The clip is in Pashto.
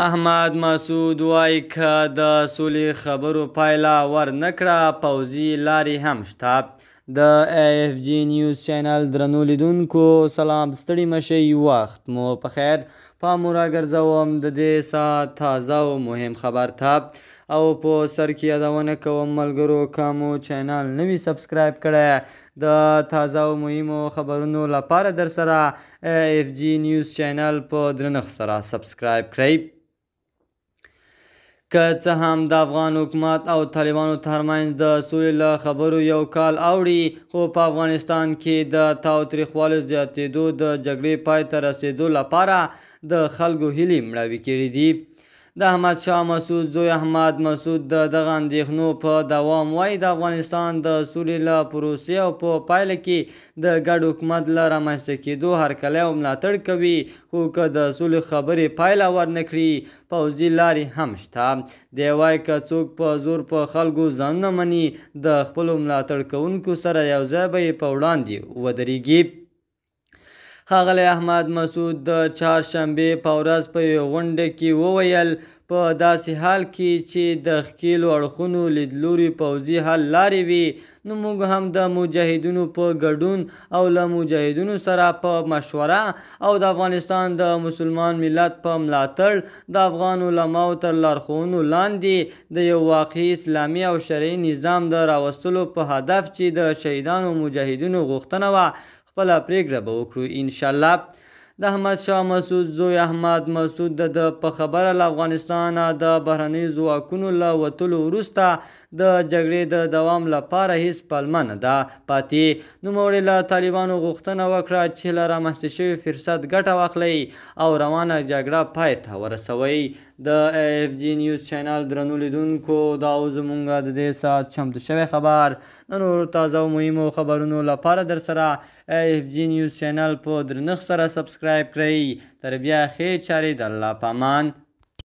احمد مسعود وایي که د سولې خبرو پایله ورنکړه پوځي لارې هم شته. د AFG نیوز چینل درنو لیدونکو سلام، ستړي مشئ، وخت مو په خیر. پام راګرځوم د دې ساعت تازه او مهم خبر ته، او په سر کې یادونه کوم ملګرو که مو چینل نوي سبسکرایب کړی د تازه او مهمو خبرونو لپاره در سره AFG نیوز چینل په درنښت سره سبسکرایب کړئ. که څه هم د افغان حکومت او طالبانو ترمنځ د سولې له خبرو یو کال اوړي، خو په افغانستان کې د تاوتریخوالي زیاتېدو د جګړې پای ته رسېدو لپاره د خلکو هیلې مړاوې کړي دي. د احمد شاه مسعود زوی احمد مسعود د دغه اندېښنو په دوام وایي د افغانستان د سولې له پروسې او په پایله کې د ګډ حکومت له رامنځته کېدو هرکلی او ملاتړ کوي، خو که د سولې خبرې پایله ورنکړي پوځي لارې هم شته. دی وایي که څوک په زور په خلکو ځانونه مني، د خپلو ملاتړ کوونکو سره یوځای به یې په وړاندې ودرېږي. ښاغلی احمد مسعود د چهارشنبې په ورځ په یوه غونډه کې وویل په داسې حال کې چې د ښکېلو اړخونو لیدلوري پوځي حل لارې وي، نو موږ هم د مجاهدینو په ګډون او له مجاهدینو سره په مشوره او د افغانستان د مسلمان ملت په ملاتړ د افغان علماو تر لارښوونو لاندې د یو واقعي اسلامي او شرعي نظام د راوستلو په هدف چې د شهیدانو مجاهدینو غوښتنه وه خپله پرېکړه به وکړو انشاءالله. د احمد شاه مسعود زوی احمد مسعود د په خبره له افغانستانه د بهرنیو ځواکونو له وتلو وروسته د جګړې د دوام لپاره هیڅ پلمه نه ده پاتې. نوموړي له طالبانو غوښتنه وکړه چې له رامنځته شوي فرصت ګټه واخلئ او روانه جګړه پای ته ورسوئ. د AFG نیوز چینل درنو لیدونکو دا و زموږ د دې ساعت چمتو شوی خبر. د نورو تازه او مهمو خبرونو لپاره در سره AFG نیوز چینل په درنښت سره سبسکرایب کړئ. تر بیا ښې چارې د الله په امان.